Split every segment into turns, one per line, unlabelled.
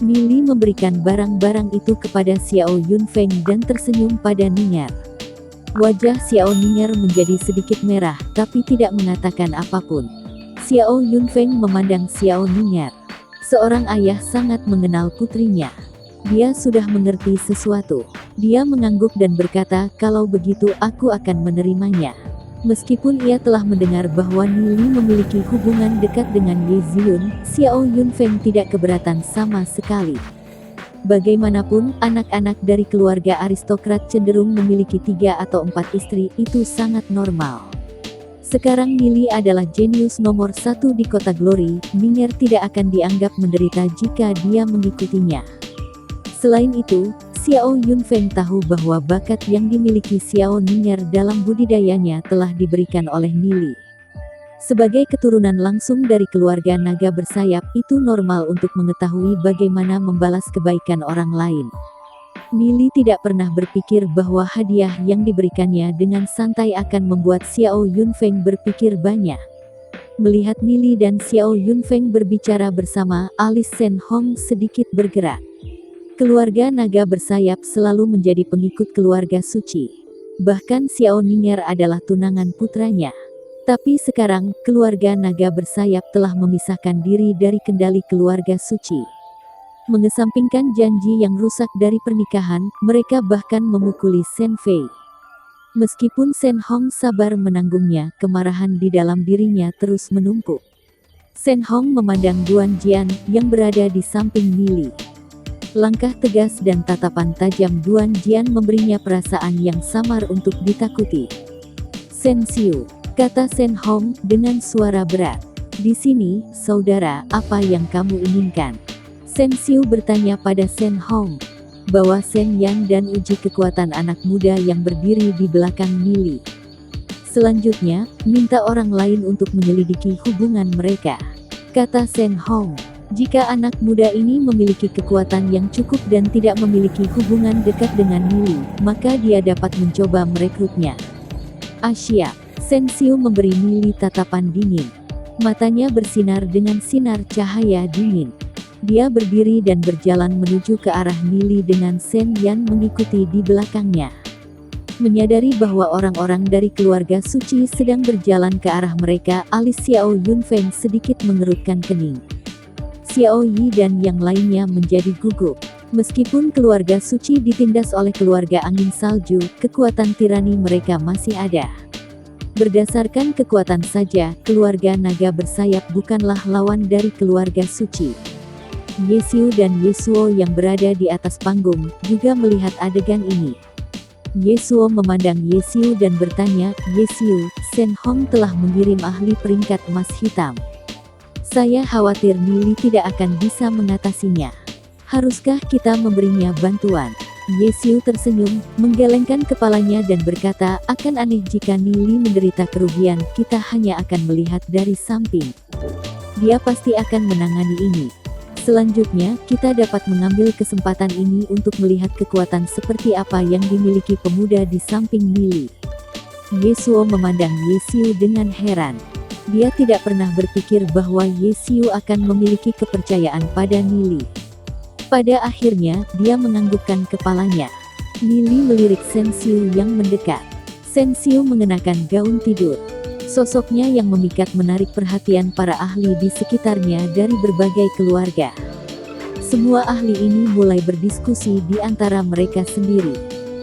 Nili memberikan barang-barang itu kepada Xiao Yunfeng dan tersenyum pada Ning'er. Wajah Xiao Ning'er menjadi sedikit merah, tapi tidak mengatakan apapun. Xiao Yunfeng memandang Xiao Ning'er. Seorang ayah sangat mengenal putrinya. Dia sudah mengerti sesuatu. Dia mengangguk dan berkata, kalau begitu aku akan menerimanya. Meskipun ia telah mendengar bahwa Nili memiliki hubungan dekat dengan Ye Ziyun, Xiao Yunfeng tidak keberatan sama sekali. Bagaimanapun, anak-anak dari keluarga aristokrat cenderung memiliki 3 atau 4 istri, itu sangat normal. Sekarang Nili adalah jenius nomor 1 di kota Glory, Ning'er tidak akan dianggap menderita jika dia mengikutinya. Selain itu, Xiao Yunfeng tahu bahwa bakat yang dimiliki Xiao Ning'er dalam budidayanya telah diberikan oleh Nili. Sebagai keturunan langsung dari keluarga naga bersayap, itu normal untuk mengetahui bagaimana membalas kebaikan orang lain. Nili tidak pernah berpikir bahwa hadiah yang diberikannya dengan santai akan membuat Xiao Yunfeng berpikir banyak. Melihat Nili dan Xiao Yunfeng berbicara bersama, alis Shen Hong sedikit bergerak. Keluarga naga bersayap selalu menjadi pengikut keluarga suci. Bahkan Xiao Ning'er adalah tunangan putranya. Tapi sekarang, keluarga naga bersayap telah memisahkan diri dari kendali keluarga suci. Mengesampingkan janji yang rusak dari pernikahan, mereka bahkan memukuli Shen Fei. Meskipun Shen Hong sabar menanggungnya, kemarahan di dalam dirinya terus menumpuk. Shen Hong memandang Duan Jian, yang berada di samping Nili. Langkah tegas dan tatapan tajam Duan Jian memberinya perasaan yang samar untuk ditakuti. Shen Xiu, kata Shen Hong dengan suara berat. Di sini, saudara, apa yang kamu inginkan? Shen Xiu bertanya pada Shen Hong. Bawa Shen Yan dan uji kekuatan anak muda yang berdiri di belakang Nili. Selanjutnya, minta orang lain untuk menyelidiki hubungan mereka. Kata Shen Hong. Jika anak muda ini memiliki kekuatan yang cukup dan tidak memiliki hubungan dekat dengan Nili, maka dia dapat mencoba merekrutnya. Asia, Shen Xiu memberi Nili tatapan dingin. Matanya bersinar dengan sinar cahaya dingin. Dia berdiri dan berjalan menuju ke arah Nili dengan Shen Yan mengikuti di belakangnya. Menyadari bahwa orang-orang dari keluarga suci sedang berjalan ke arah mereka, alis Xiao Yunfeng sedikit mengerutkan kening. Xiao Yi dan yang lainnya menjadi gugup. Meskipun keluarga suci ditindas oleh keluarga angin salju, kekuatan tirani mereka masih ada. Berdasarkan kekuatan saja, keluarga naga bersayap bukanlah lawan dari keluarga suci. Ye Xiu dan Ye Suo yang berada di atas panggung, juga melihat adegan ini. Ye Suo memandang Ye Xiu dan bertanya, Ye Xiu, Shen Hong telah mengirim ahli peringkat emas hitam. Saya khawatir Nili tidak akan bisa mengatasinya. Haruskah kita memberinya bantuan? Ye Xiu tersenyum, menggelengkan kepalanya dan berkata, akan aneh jika Nili menderita kerugian, kita hanya akan melihat dari samping. Dia pasti akan menangani ini. Selanjutnya, kita dapat mengambil kesempatan ini untuk melihat kekuatan seperti apa yang dimiliki pemuda di samping Nili. Ye Suo memandang Ye Xiu dengan heran. Dia tidak pernah berpikir bahwa Ye Xiu akan memiliki kepercayaan pada Nili. Pada akhirnya, dia menganggukkan kepalanya. Nili melirik Shen Xiu yang mendekat. Shen Xiu mengenakan gaun tidur. Sosoknya yang memikat menarik perhatian para ahli di sekitarnya dari berbagai keluarga. Semua ahli ini mulai berdiskusi di antara mereka sendiri.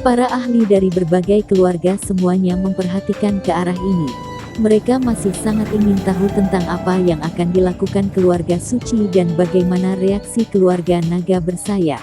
Para ahli dari berbagai keluarga semuanya memperhatikan ke arah ini. Mereka masih sangat ingin tahu tentang apa yang akan dilakukan keluarga suci dan bagaimana reaksi keluarga naga bersayap.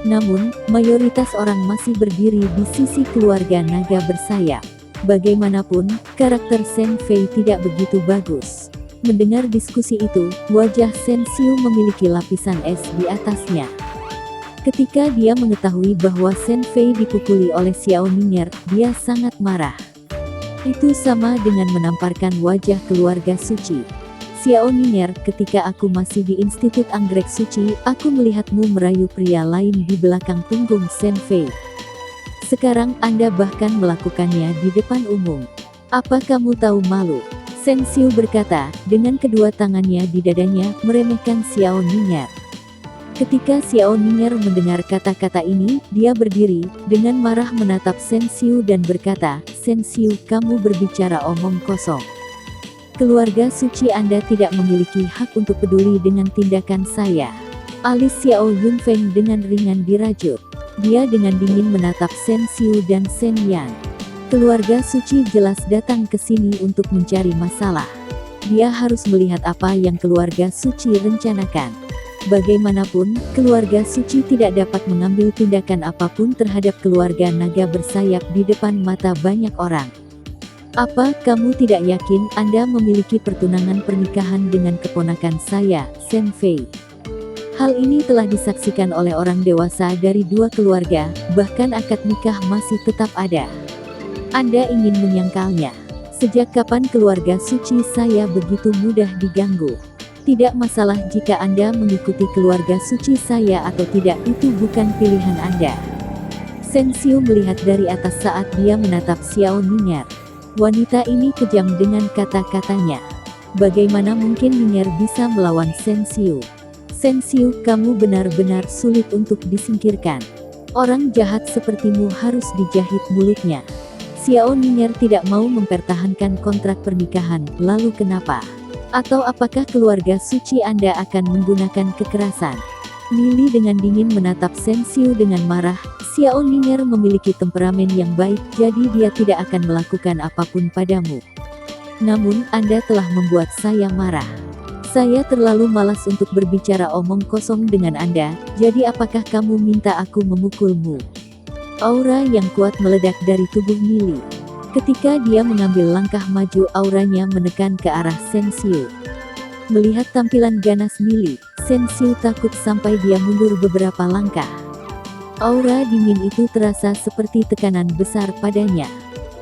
Namun, mayoritas orang masih berdiri di sisi keluarga naga bersayap. Bagaimanapun, karakter Shen Fei tidak begitu bagus. Mendengar diskusi itu, wajah Shen Xiu memiliki lapisan es di atasnya. Ketika dia mengetahui bahwa Shen Fei dipukuli oleh Xiao Ning'er, dia sangat marah. Itu sama dengan menamparkan wajah keluarga suci. Xiao Ning'er, ketika aku masih di Institut Anggrek Suci, aku melihatmu merayu pria lain di belakang punggung Shen Fei. Sekarang Anda bahkan melakukannya di depan umum. Apa kamu tahu malu? Shen Xiu berkata, dengan kedua tangannya di dadanya, meremehkan Xiao Ning'er. Ketika Xiao Ning'er mendengar kata-kata ini, dia berdiri, dengan marah menatap Shen Xiu dan berkata, "Shen Xiu, kamu berbicara omong kosong. Keluarga suci Anda tidak memiliki hak untuk peduli dengan tindakan saya." Alis Xiao Yunfeng dengan ringan dirajut. Dia dengan dingin menatap Shen Xiu dan Shen Yan. Keluarga suci jelas datang ke sini untuk mencari masalah. Dia harus melihat apa yang keluarga suci rencanakan. Bagaimanapun, keluarga suci tidak dapat mengambil tindakan apapun terhadap keluarga naga bersayap di depan mata banyak orang. Apa kamu tidak yakin Anda memiliki pertunangan pernikahan dengan keponakan saya, Shen Fei? Hal ini telah disaksikan oleh orang dewasa dari dua keluarga, bahkan akad nikah masih tetap ada. Anda ingin menyangkalnya. Sejak kapan keluarga suci saya begitu mudah diganggu? Tidak masalah jika Anda mengikuti keluarga suci saya atau tidak, itu bukan pilihan Anda. Shen Xiu melihat dari atas saat dia menatap Xiao Ning'er. Wanita ini kejam dengan kata-katanya. Bagaimana mungkin Ning'er bisa melawan Shen Xiu? Shen Xiu, kamu benar-benar sulit untuk disingkirkan. Orang jahat sepertimu harus dijahit mulutnya. Xiao Ning'er tidak mau mempertahankan kontrak pernikahan, lalu kenapa? Atau apakah keluarga suci Anda akan menggunakan kekerasan? Nili dengan dingin menatap Shen Xiu dengan marah. Xiao Ning'er memiliki temperamen yang baik, jadi dia tidak akan melakukan apapun padamu. Namun, Anda telah membuat saya marah. Saya terlalu malas untuk berbicara omong kosong dengan Anda, jadi apakah kamu minta aku memukulmu? Aura yang kuat meledak dari tubuh Nili. Ketika dia mengambil langkah maju, auranya menekan ke arah Shen Xiu. Melihat tampilan ganas Nili, Shen Xiu takut sampai dia mundur beberapa langkah. Aura dingin itu terasa seperti tekanan besar padanya.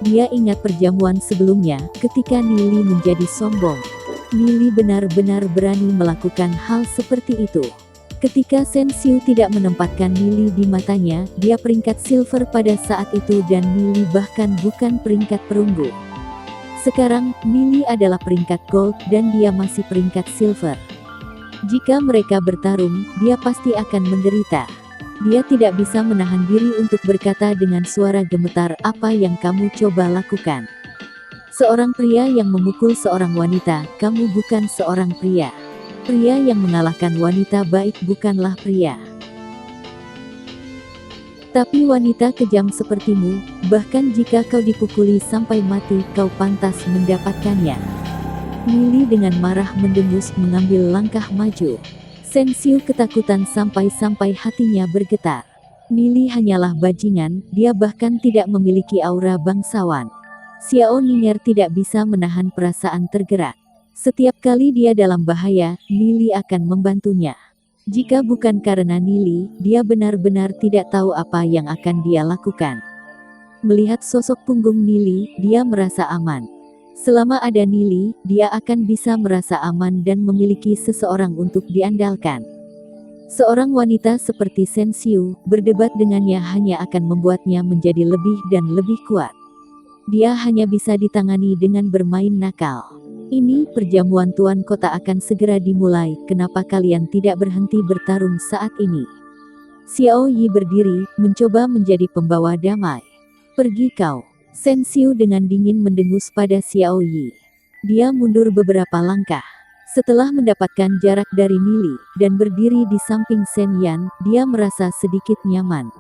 Dia ingat perjamuan sebelumnya, ketika Nili menjadi sombong. Nili benar-benar berani melakukan hal seperti itu. Ketika Shen Xiu tidak menempatkan Nili di matanya, dia peringkat silver pada saat itu dan Nili bahkan bukan peringkat perunggu. Sekarang, Nili adalah peringkat gold dan dia masih peringkat silver. Jika mereka bertarung, dia pasti akan menderita. Dia tidak bisa menahan diri untuk berkata dengan suara gemetar, "Apa yang kamu coba lakukan? Seorang pria yang memukul seorang wanita, kamu bukan seorang pria. Pria yang mengalahkan wanita baik bukanlah pria. Tapi wanita kejam sepertimu, bahkan jika kau dipukuli sampai mati, kau pantas mendapatkannya." Nili dengan marah mendengus mengambil langkah maju. Shen Xiu ketakutan sampai hatinya bergetar. Nili hanyalah bajingan, dia bahkan tidak memiliki aura bangsawan. Xiao Ning'er tidak bisa menahan perasaan tergerak. Setiap kali dia dalam bahaya, Nili akan membantunya. Jika bukan karena Nili, dia benar-benar tidak tahu apa yang akan dia lakukan. Melihat sosok punggung Nili, dia merasa aman. Selama ada Nili, dia akan bisa merasa aman dan memiliki seseorang untuk diandalkan. Seorang wanita seperti Shen Xiu, berdebat dengannya hanya akan membuatnya menjadi lebih dan lebih kuat. Dia hanya bisa ditangani dengan bermain nakal. Ini perjamuan tuan kota akan segera dimulai, kenapa kalian tidak berhenti bertarung saat ini? Xiao Yi berdiri, mencoba menjadi pembawa damai. Pergi kau. Shen Xiu dengan dingin mendengus pada Xiao Yi. Dia mundur beberapa langkah. Setelah mendapatkan jarak dari Nili, dan berdiri di samping Shen Yan, dia merasa sedikit nyaman.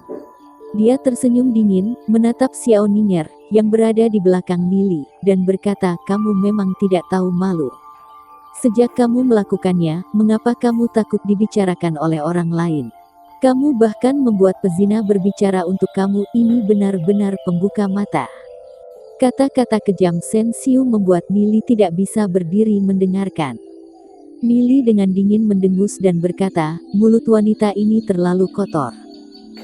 Dia tersenyum dingin, menatap Xiao Ning'er, yang berada di belakang Nili, dan berkata, "Kamu memang tidak tahu malu. Sejak kamu melakukannya, mengapa kamu takut dibicarakan oleh orang lain? Kamu bahkan membuat pezina berbicara untuk kamu, ini benar-benar pembuka mata." Kata-kata kejam Shen Xiu membuat Nili tidak bisa berdiri mendengarkan. Nili dengan dingin mendengus dan berkata, "Mulut wanita ini terlalu kotor.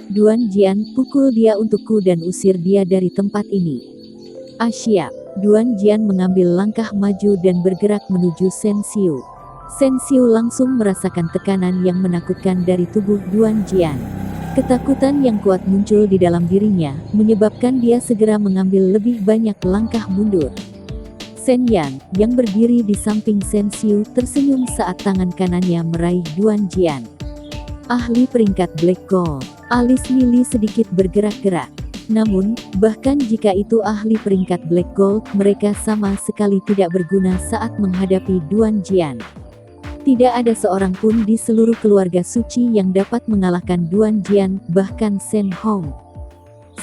Duan Jian, pukul dia untukku dan usir dia dari tempat ini." "Siap." Duan Jian mengambil langkah maju dan bergerak menuju Shen Xiu. Shen Xiu langsung merasakan tekanan yang menakutkan dari tubuh Duan Jian. Ketakutan yang kuat muncul di dalam dirinya, menyebabkan dia segera mengambil lebih banyak langkah mundur. Shen Yan, yang berdiri di samping Shen Xiu, tersenyum saat tangan kanannya meraih Duan Jian. ahli peringkat Black Gold. Alis Lily sedikit bergerak-gerak. Namun, bahkan jika itu ahli peringkat Black Gold, mereka sama sekali tidak berguna saat menghadapi Duan Jian. Tidak ada seorang pun di seluruh keluarga suci yang dapat mengalahkan Duan Jian, bahkan Shen Hong.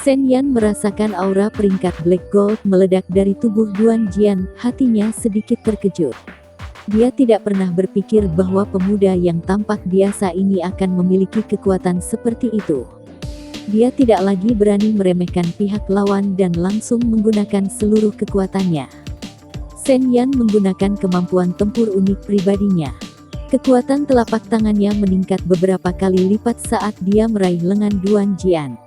Shen Yan merasakan aura peringkat Black Gold meledak dari tubuh Duan Jian, hatinya sedikit terkejut. Dia tidak pernah berpikir bahwa pemuda yang tampak biasa ini akan memiliki kekuatan seperti itu. Dia tidak lagi berani meremehkan pihak lawan dan langsung menggunakan seluruh kekuatannya. Shen Yan menggunakan kemampuan tempur unik pribadinya. Kekuatan telapak tangannya meningkat beberapa kali lipat saat dia meraih lengan Duan Jian.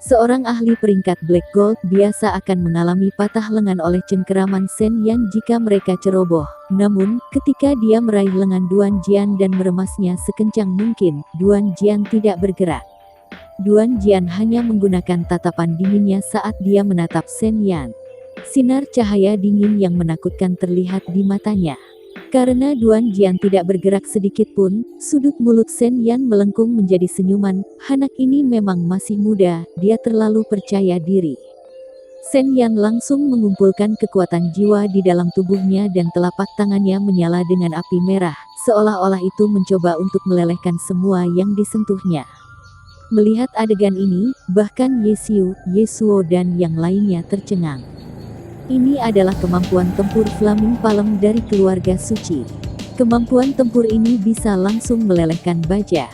Seorang ahli peringkat Black Gold biasa akan mengalami patah lengan oleh cengkeraman Shen Yan jika mereka ceroboh. Namun, ketika dia meraih lengan Duan Jian dan meremasnya sekencang mungkin, Duan Jian tidak bergerak. Duan Jian hanya menggunakan tatapan dinginnya saat dia menatap Shen Yan. Sinar cahaya dingin yang menakutkan terlihat di matanya. Karena Duan Jian tidak bergerak sedikit pun, sudut mulut Shen Yan melengkung menjadi senyuman. Anak ini memang masih muda, dia terlalu percaya diri. Shen Yan langsung mengumpulkan kekuatan jiwa di dalam tubuhnya dan telapak tangannya menyala dengan api merah, seolah-olah itu mencoba untuk melelehkan semua yang disentuhnya. Melihat adegan ini, bahkan Ye Xiu, Ye Suo dan yang lainnya tercengang. Ini adalah kemampuan tempur Flaming Palm dari keluarga suci. Kemampuan tempur ini bisa langsung melelehkan baja.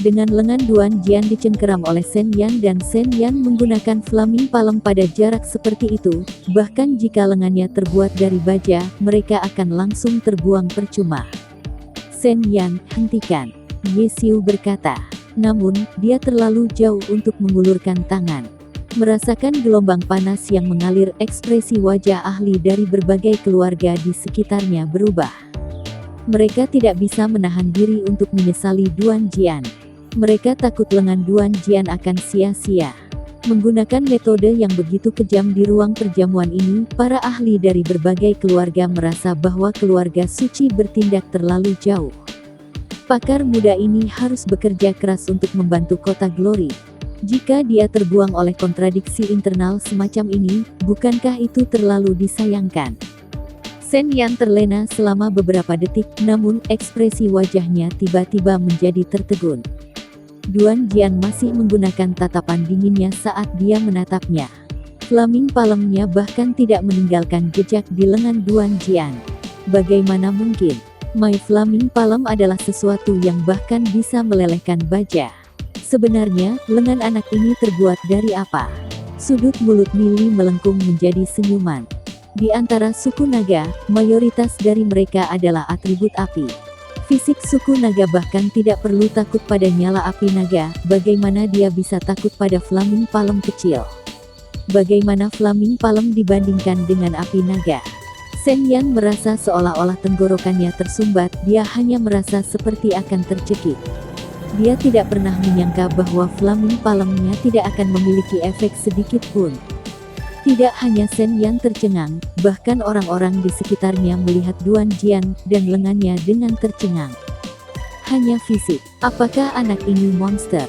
Dengan lengan Duan Jian dicengkeram oleh Shen Yan dan Shen Yan menggunakan Flaming Palm pada jarak seperti itu, bahkan jika lengannya terbuat dari baja, mereka akan langsung terbuang percuma. Shen Yan, hentikan, Ye Xiu berkata. Namun, dia terlalu jauh untuk mengulurkan tangan. Merasakan gelombang panas yang mengalir, ekspresi wajah ahli dari berbagai keluarga di sekitarnya berubah. Mereka tidak bisa menahan diri untuk menyesali Duan Jian. Mereka takut lengan Duan Jian akan sia-sia. Menggunakan metode yang begitu kejam di ruang perjamuan ini, para ahli dari berbagai keluarga merasa bahwa keluarga suci bertindak terlalu jauh. Pakar muda ini harus bekerja keras untuk membantu kota Glory. Jika dia terbuang oleh kontradiksi internal semacam ini, bukankah itu terlalu disayangkan? Shen Yan terlena selama beberapa detik, namun ekspresi wajahnya tiba-tiba menjadi tertegun. Duan Jian masih menggunakan tatapan dinginnya saat dia menatapnya. Flaming Palm-nya bahkan tidak meninggalkan jejak di lengan Duan Jian. Bagaimana mungkin? My Flaming Palm adalah sesuatu yang bahkan bisa melelehkan baja. Sebenarnya, lengan anak ini terbuat dari apa? Sudut mulut Mili melengkung menjadi senyuman. Di antara suku naga, mayoritas dari mereka adalah atribut api. Fisik suku naga bahkan tidak perlu takut pada nyala api naga, bagaimana dia bisa takut pada Flaming Palm kecil? Bagaimana Flaming Palm dibandingkan dengan api naga? Shen Yan merasa seolah-olah tenggorokannya tersumbat, dia hanya merasa seperti akan tercekik. Dia tidak pernah menyangka bahwa Flaming Palm-nya tidak akan memiliki efek sedikit pun. Tidak hanya Shen Yan tercengang, bahkan orang-orang di sekitarnya melihat Duan Jian dan lengannya dengan tercengang. Hanya fisik, apakah anak ini monster?